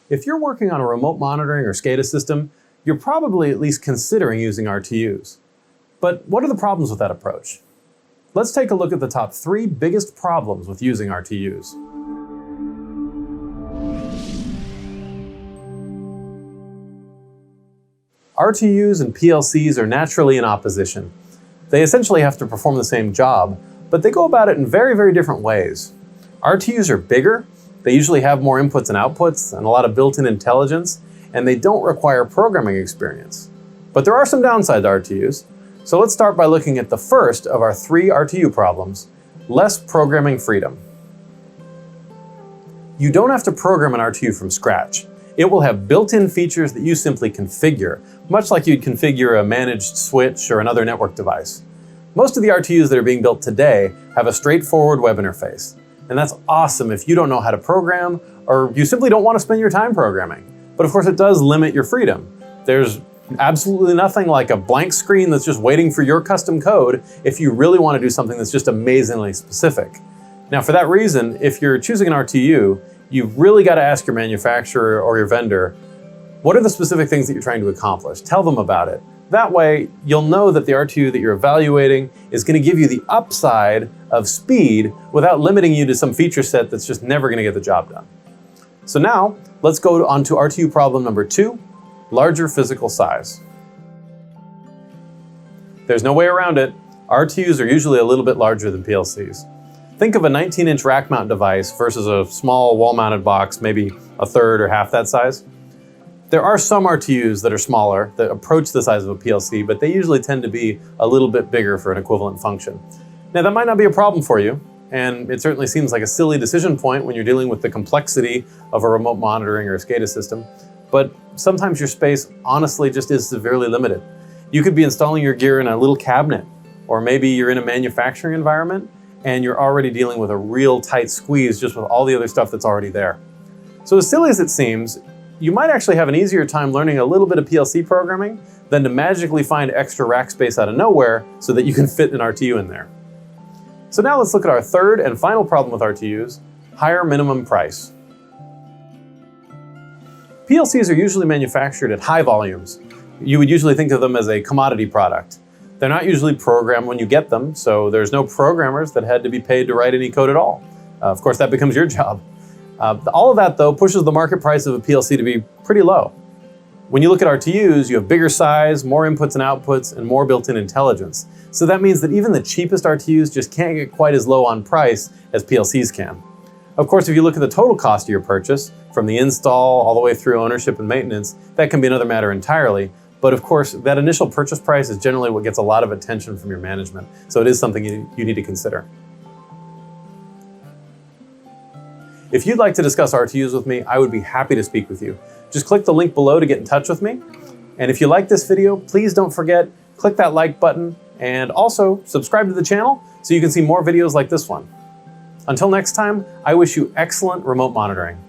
If you're working on a remote monitoring or SCADA system, you're probably at least considering using RTUs. But what are the problems with that approach? Let's take a look at the top 3 biggest problems with using RTUs. RTUs and PLCs are naturally in opposition. They essentially have to perform the same job, but they go about it in very, very different ways. RTUs are bigger, they usually have more inputs and outputs and a lot of built-in intelligence, and they don't require programming experience. But there are some downsides to RTUs, so let's start by looking at the first of our 3 RTU problems: less programming freedom. You don't have to program an RTU from scratch. It will have built-in features that you simply configure, much like you'd configure a managed switch or another network device. Most of the RTUs that are being built today have a straightforward web interface. And that's awesome if you don't know how to program or you simply don't want to spend your time programming. But of course it does limit your freedom. There's absolutely nothing like a blank screen that's just waiting for your custom code if you really want to do something that's just amazingly specific. Now for that reason, if you're choosing an RTU, you've really got to ask your manufacturer or your vendor, what are the specific things that you're trying to accomplish? Tell them about it. That way, you'll know that the RTU that you're evaluating is going to give you the upside of speed without limiting you to some feature set that's just never going to get the job done. So now, let's go on to RTU problem number 2, larger physical size. There's no way around it. RTUs are usually a little bit larger than PLCs. Think of a 19-inch rack mount device versus a small wall-mounted box, maybe a third or half that size. There are some RTUs that are smaller, that approach the size of a PLC, but they usually tend to be a little bit bigger for an equivalent function. Now that might not be a problem for you, and it certainly seems like a silly decision point when you're dealing with the complexity of a remote monitoring or a SCADA system, but sometimes your space honestly just is severely limited. You could be installing your gear in a little cabinet, or maybe you're in a manufacturing environment and you're already dealing with a real tight squeeze just with all the other stuff that's already there. So as silly as it seems, you might actually have an easier time learning a little bit of PLC programming than to magically find extra rack space out of nowhere so that you can fit an RTU in there. So now let's look at our third and final problem with RTUs, higher minimum price. PLCs are usually manufactured at high volumes. You would usually think of them as a commodity product. They're not usually programmed when you get them, so there's no programmers that had to be paid to write any code at all. Of course, that becomes your job. All of that, though, pushes the market price of a PLC to be pretty low. When you look at RTUs, you have bigger size, more inputs and outputs, and more built-in intelligence. So that means that even the cheapest RTUs just can't get quite as low on price as PLCs can. Of course, if you look at the total cost of your purchase, from the install all the way through ownership and maintenance, that can be another matter entirely. But of course, that initial purchase price is generally what gets a lot of attention from your management. So it is something you need to consider. If you'd like to discuss RTUs with me, I would be happy to speak with you. Just click the link below to get in touch with me. And if you like this video, please don't forget, click that like button and also subscribe to the channel so you can see more videos like this one. Until next time, I wish you excellent remote monitoring.